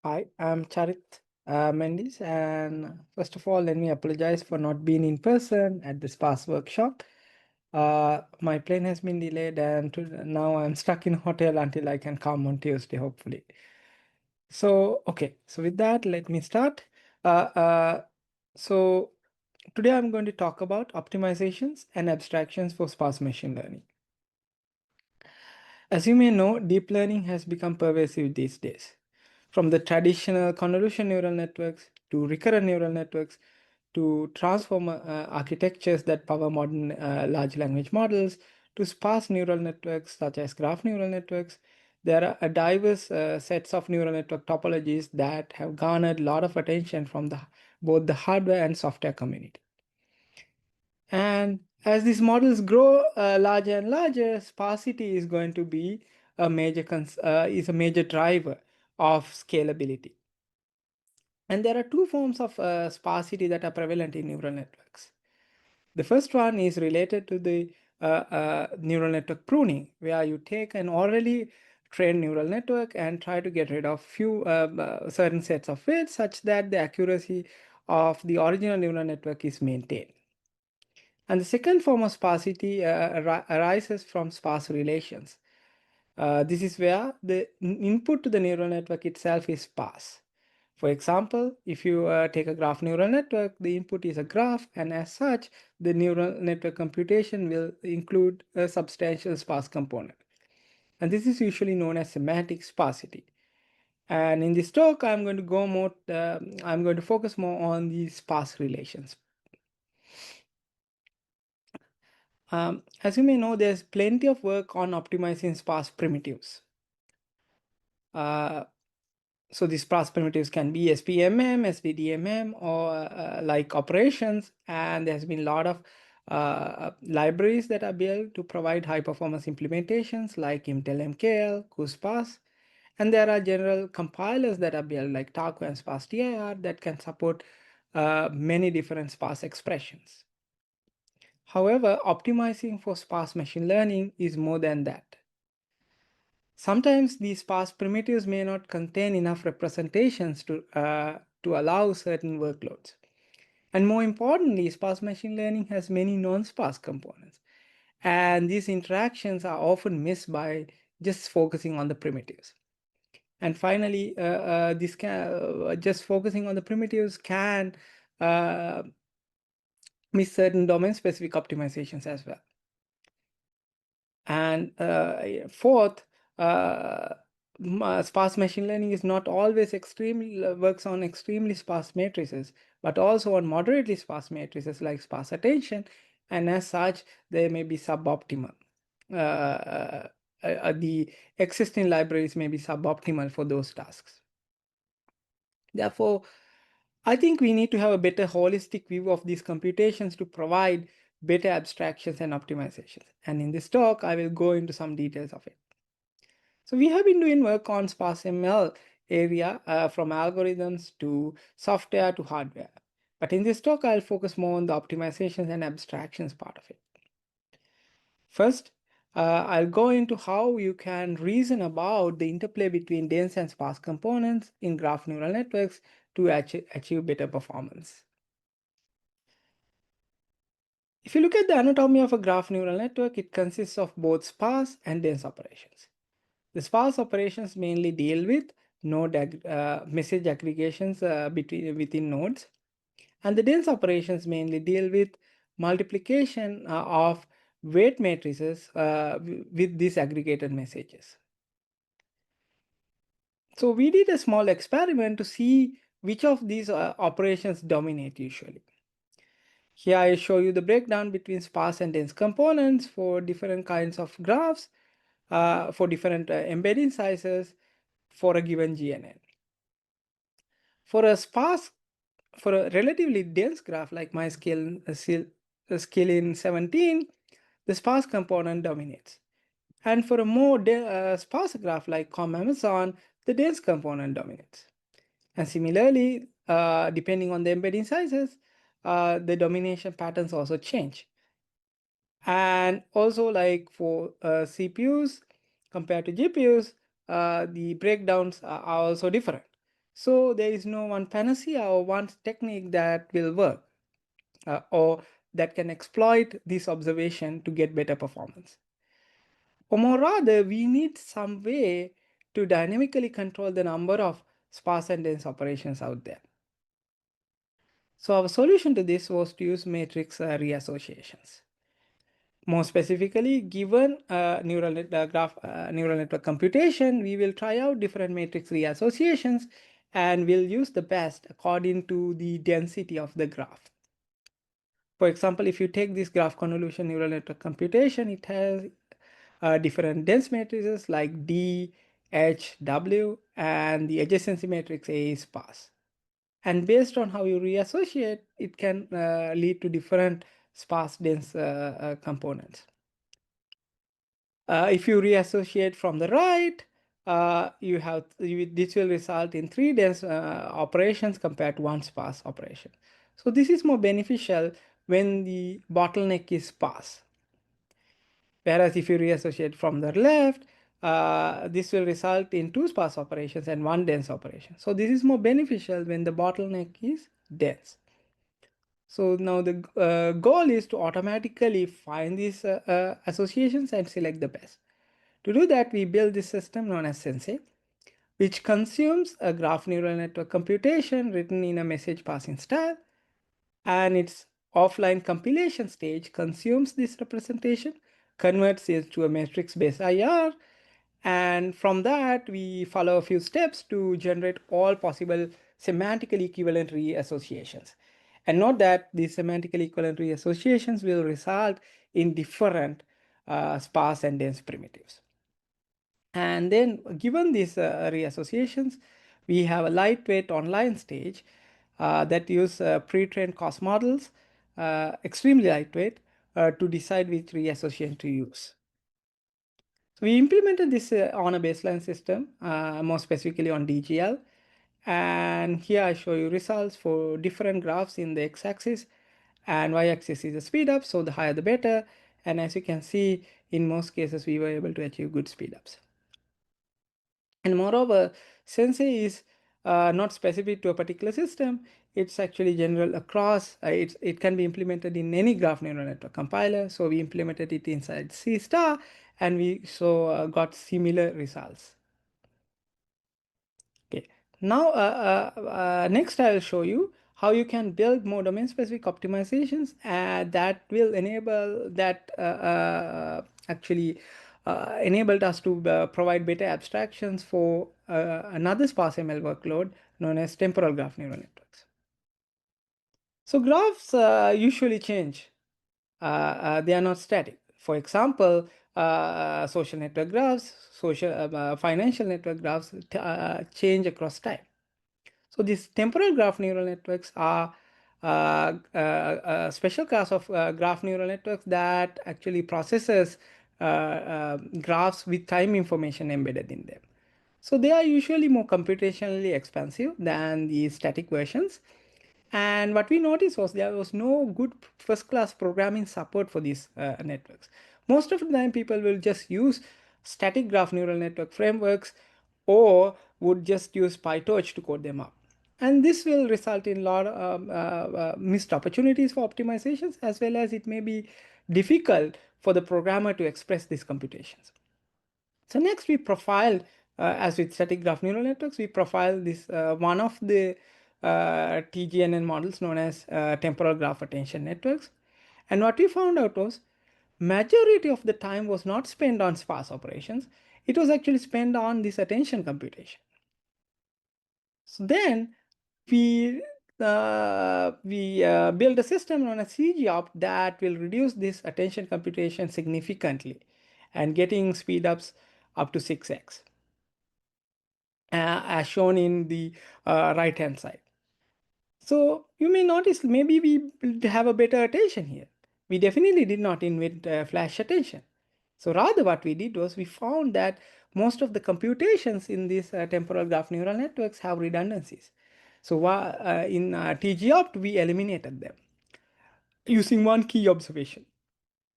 Hi, I'm Charith Mendis, and first of all, let me apologize for not being in person at this past workshop. My plane has been delayed, and now I'm stuck in hotel until I can come on Tuesday, hopefully. So with that, let me start. Uh, uh, so today I'm going to talk about optimizations and abstractions for sparse machine learning. As you may know, deep learning has become pervasive these days. From the traditional convolutional neural networks to recurrent neural networks to transformer architectures that power modern large language models to sparse neural networks such as graph neural networks, there are a diverse sets of neural network topologies that have garnered a lot of attention from both the hardware and software community. And as these models grow larger and larger, sparsity is going to be a major driver of scalability. And there are two forms of sparsity that are prevalent in neural networks. The first one is related to the neural network pruning, where you take an already trained neural network and try to get rid of few certain sets of weights such that the accuracy of the original neural network is maintained. And the second form of sparsity arises from sparse relations. This is where the input to the neural network itself is sparse. For example, if you take a graph neural network, the input is a graph, and as such, the neural network computation will include a substantial sparse component. And this is usually known as semantic sparsity. And in this talk, I'm going to focus more on these sparse relations. As you may know, there's plenty of work on optimizing sparse primitives. So these sparse primitives can be SPMM, SVDMM, or like operations. And there's been a lot of libraries that are built to provide high performance implementations like ImTel-MKL, QSparse. And there are general compilers that are built like Taco and Sparse-TIR that can support many different sparse expressions. However, optimizing for sparse machine learning is more than that. Sometimes these sparse primitives may not contain enough representations to allow certain workloads. And more importantly, sparse machine learning has many non-sparse components. And these interactions are often missed by just focusing on the primitives. And finally, just focusing on the primitives can miss certain domain-specific optimizations as well. And fourth, sparse machine learning is not always works on extremely sparse matrices, but also on moderately sparse matrices like sparse attention, and as such, they may be suboptimal. The existing libraries may be suboptimal for those tasks. Therefore, I think we need to have a better holistic view of these computations to provide better abstractions and optimizations. And in this talk, I will go into some details of it. So we have been doing work on sparse ML area from algorithms to software to hardware. But in this talk, I'll focus more on the optimizations and abstractions part of it. First, I'll go into how you can reason about the interplay between dense and sparse components in graph neural networks to achieve better performance. If you look at the anatomy of a graph neural network, it consists of both sparse and dense operations. The sparse operations mainly deal with message aggregations within nodes, and the dense operations mainly deal with multiplication of weight matrices with these aggregated messages. So we did a small experiment to see which of these operations dominate usually. Here I show you the breakdown between sparse and dense components for different kinds of graphs, for different embedding sizes for a given GNN. For a relatively dense graph like my scale in 17, the sparse component dominates. And for a more sparse graph like COM Amazon, the dense component dominates. And similarly, depending on the embedding sizes, the domination patterns also change. And also like for CPUs compared to GPUs, the breakdowns are also different. So there is no one panacea or one technique that will work or that can exploit this observation to get better performance. Or more rather, we need some way to dynamically control the number of sparse and dense operations out there. So our solution to this was to use matrix reassociations. More specifically, given neural network computation, we will try out different matrix reassociations and we'll use the best according to the density of the graph. For example, if you take this graph convolution neural network computation, it has different dense matrices like D, H, W, and the adjacency matrix A is sparse. And based on how you reassociate, it can lead to different sparse dense components. If you reassociate from the right, this will result in 3 dense operations compared to 1 sparse operation. So this is more beneficial when the bottleneck is sparse. Whereas if you reassociate from the left, this will result in 2 sparse operations and 1 dense operation. So this is more beneficial when the bottleneck is dense. So now the goal is to automatically find these associations and select the best. To do that, we build this system known as Sensei, which consumes a graph neural network computation written in a message passing style, and its offline compilation stage consumes this representation, converts it to a matrix-based IR, and from that, we follow a few steps to generate all possible semantically equivalent reassociations. And note that these semantically equivalent reassociations will result in different sparse and dense primitives. And then given these reassociations, we have a lightweight online stage that use pre-trained cost models, extremely lightweight, to decide which reassociation to use. So we implemented this on a baseline system, more specifically on DGL. And here I show you results for different graphs in the x-axis, and y-axis is the speed up, so the higher the better. And as you can see, in most cases, we were able to achieve good speed ups. And moreover, Sensei is not specific to a particular system. It's actually general across. It can be implemented in any graph neural network compiler. So we implemented it inside C star, and we got similar results. Okay. Now, next I will show you how you can build more domain-specific optimizations that will enable that actually enabled us to provide better abstractions for another sparse ML workload known as temporal graph neural networks. So graphs usually change. They are not static. For example, social network graphs, financial network graphs change across time. So these temporal graph neural networks are a special class of graph neural networks that actually processes graphs with time information embedded in them. So they are usually more computationally expensive than the static versions. And what we noticed was there was no good first-class programming support for these networks. Most of the time, people will just use static graph neural network frameworks or would just use PyTorch to code them up. And this will result in a lot of missed opportunities for optimizations, as well as it may be difficult for the programmer to express these computations. So next we profiled, as with static graph neural networks, we profiled this one of the TGNN models known as temporal graph attention networks. And what we found out was majority of the time was not spent on sparse operations. It was actually spent on this attention computation. So then we build a system known as CGOpt that will reduce this attention computation significantly and getting speedups up to 6x. As shown in the right hand side. So you may notice maybe we have a better attention here. We definitely did not invent flash attention. So rather what we did was we found that most of the computations in these temporal graph neural networks have redundancies. So in TGOpt we eliminated them using one key observation,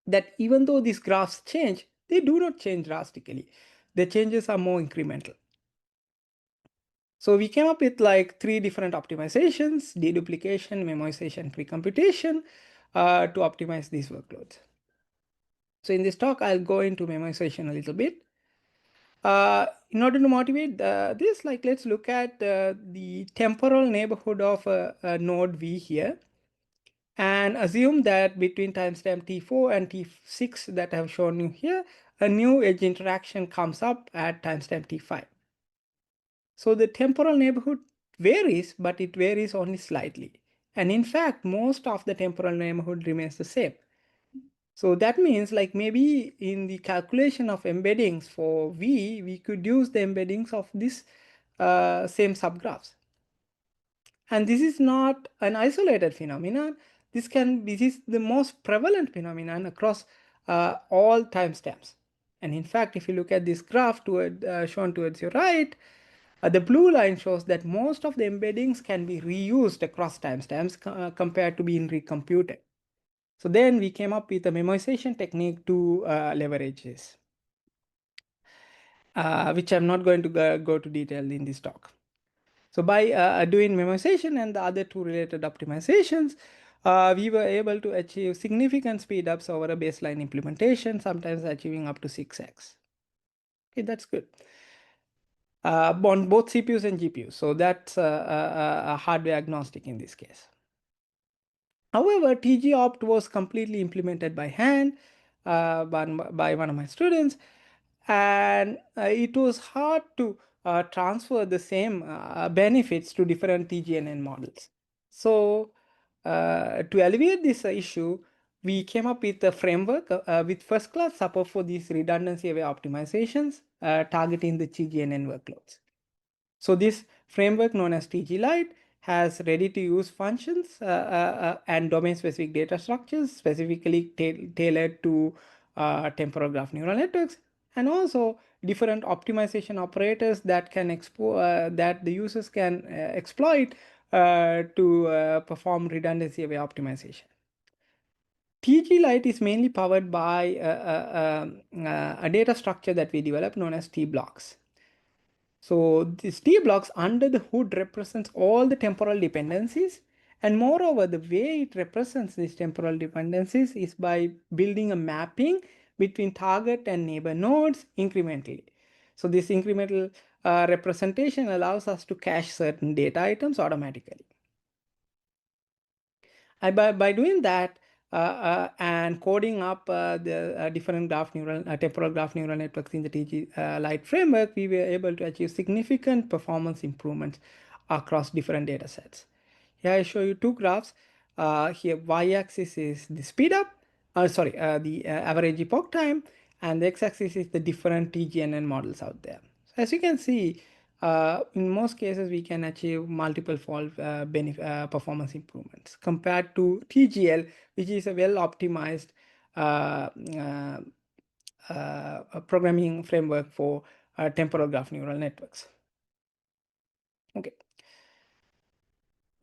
that even though these graphs change, they do not change drastically. The changes are more incremental. So we came up with like 3 different optimizations: deduplication, memoization, precomputation, to optimize these workloads. So in this talk, I'll go into memoization a little bit. In order to motivate this, like let's look at the temporal neighborhood of a node V here, and assume that between timestamp T4 and T6 that I have shown you here, a new edge interaction comes up at timestamp T5. So the temporal neighborhood varies, but it varies only slightly. And in fact, most of the temporal neighborhood remains the same. So that means like maybe in the calculation of embeddings for V, we could use the embeddings of this same subgraphs. And this is not an isolated phenomenon. This is the most prevalent phenomenon across all timestamps. And in fact, if you look at this graph shown towards your right, the blue line shows that most of the embeddings can be reused across timestamps compared to being recomputed. So then we came up with a memoization technique to leverage this, which I'm not going to go to detail in this talk. So by doing memoization and the other 2 related optimizations, we were able to achieve significant speedups over a baseline implementation, sometimes achieving up to 6x. Okay, that's good. On both CPUs and GPUs. So that's a hardware agnostic in this case. However, TG-opt was completely implemented by hand by one of my students, and it was hard to transfer the same benefits to different TGNN models. So to alleviate this issue, we came up with a framework with first-class support for these redundancy-aware optimizations targeting the TGNN workloads. So this framework known as TG Lite has ready-to-use functions and domain-specific data structures specifically tailored to temporal graph neural networks, and also different optimization operators that can that the users can exploit to perform redundancy-aware optimization. TG Lite is mainly powered by a data structure that we developed known as T blocks. So these T blocks under the hood represents all the temporal dependencies, and moreover the way it represents these temporal dependencies is by building a mapping between target and neighbor nodes incrementally. So this incremental representation allows us to cache certain data items automatically. And by doing that and coding up the different temporal graph neural networks in the TG Lite framework, we were able to achieve significant performance improvements across different data sets. Here I show you 2 graphs. Here y-axis is the speed up, the average epoch time, and the x-axis is the different TGNN models out there. So as you can see, in most cases, we can achieve multiple fold performance improvements compared to TGL, which is a well-optimized programming framework for temporal graph neural networks. Okay.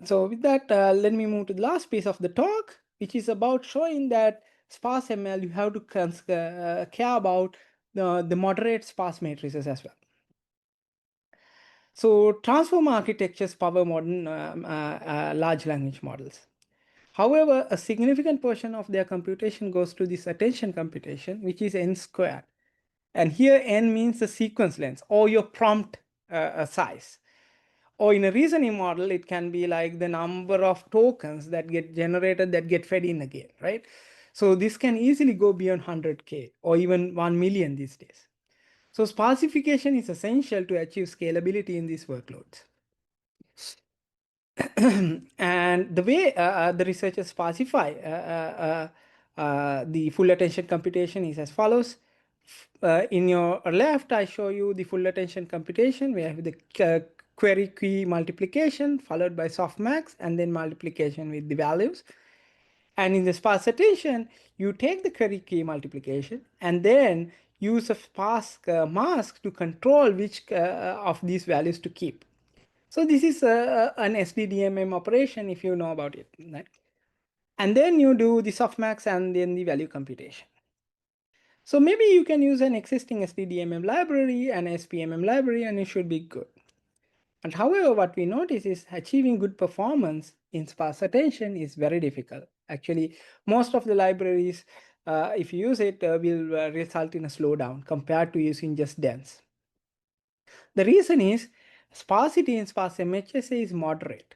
So with that, let me move to the last piece of the talk, which is about showing that sparse ML, you have to care about the moderate sparse matrices as well. So transformer architectures power modern large language models. However, a significant portion of their computation goes to this attention computation, which is n squared. And here n means the sequence length or your prompt size. Or in a reasoning model, it can be like the number of tokens that get generated that get fed in again, right? So this can easily go beyond 100K or even 1 million these days. So sparsification is essential to achieve scalability in these workloads. And the way the researchers specify the full attention computation is as follows. In your left, I show you the full attention computation. We have the query key multiplication followed by softmax and then multiplication with the values. And in the sparse attention, you take the query key multiplication and then use a sparse mask to control which of these values to keep. So this is an SDDMM operation if you know about it, right? And then you do the softmax and then the value computation. So maybe you can use an existing SDDMM library and SPMM library and it should be good. And however, what we notice is achieving good performance in sparse attention is very difficult. Actually, most of the libraries, if you use it, will result in a slowdown compared to using just dense. The reason is sparsity in sparse MHSA is moderate.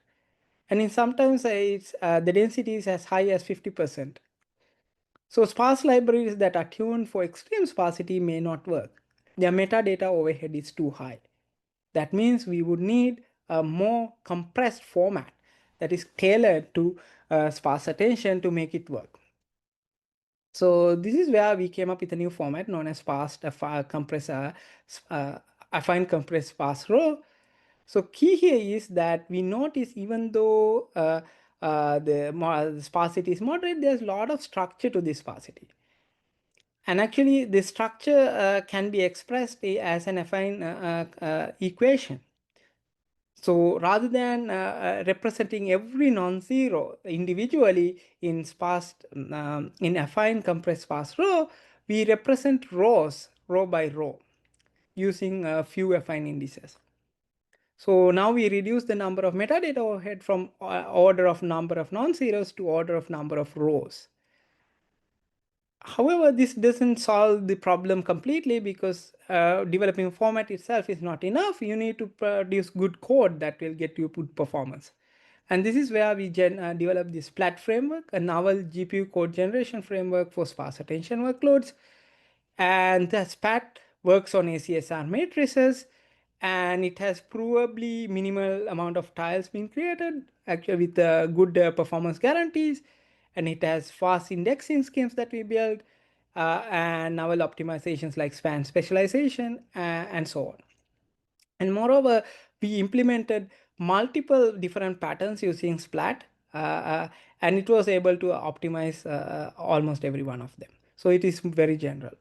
And in sometimes the density is as high as 50%. So sparse libraries that are tuned for extreme sparsity may not work. Their metadata overhead is too high. That means we would need a more compressed format that is tailored to sparse attention to make it work. So this is where we came up with a new format known as sparse affine compressed sparse row. So key here is that we notice even though the sparsity is moderate, there's a lot of structure to this sparsity. And actually, the structure can be expressed as an affine equation. So rather than representing every non-zero individually in affine compressed sparse row, we represent rows row by row using a few affine indices. So now we reduce the number of metadata overhead from order of number of non-zeros to order of number of rows. However, this doesn't solve the problem completely because developing format itself is not enough. You need to produce good code that will get you good performance. And this is where we develop this SPLAT framework, a novel GPU code generation framework for sparse attention workloads. And the SPAT works on ACSR matrices, and it has provably minimal amount of tiles being created, actually with good performance guarantees, and it has fast indexing schemes that we build, and novel optimizations like span specialization, and so on. And moreover, we implemented multiple different patterns using SPLAT, and it was able to optimize almost every one of them. So it is very general.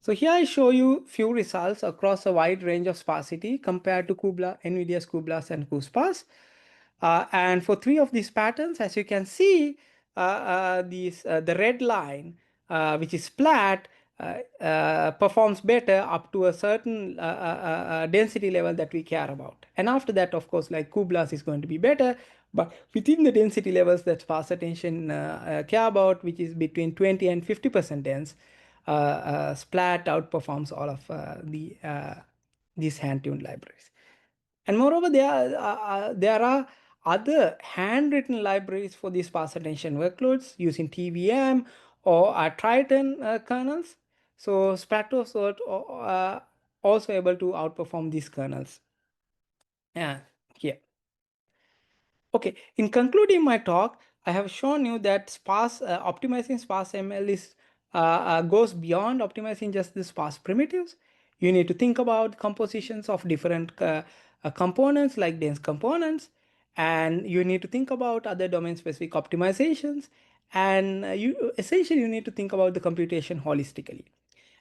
So here I show you few results across a wide range of sparsity compared to NVIDIA's cuBLAS and cuSparse. And for three of these patterns, as you can see, the red line, which is flat, performs better up to a certain density level that we care about. And after that, of course, like cuBLAS is going to be better, but within the density levels that sparse attention care about, which is between 20 and 50% dense, Splat outperforms all of these hand-tuned libraries. And moreover, there are other handwritten libraries for these sparse attention workloads using TVM or Triton kernels. So Splat was also able to outperform these kernels. Yeah, here. Okay, in concluding my talk, I have shown you that optimizing sparse ML goes beyond optimizing just the sparse primitives. You need to think about compositions of different components like dense components, and you need to think about other domain-specific optimizations, and you need to think about the computation holistically.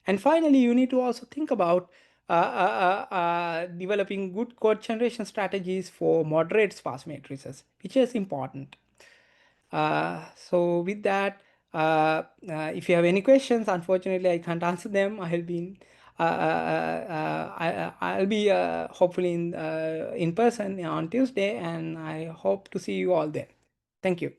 And finally, you need to also think about developing good code generation strategies for moderate sparse matrices, which is important. So with that, if you have any questions, unfortunately, I can't answer them. I'll be hopefully in person on Tuesday, and I hope to see you all there. Thank you.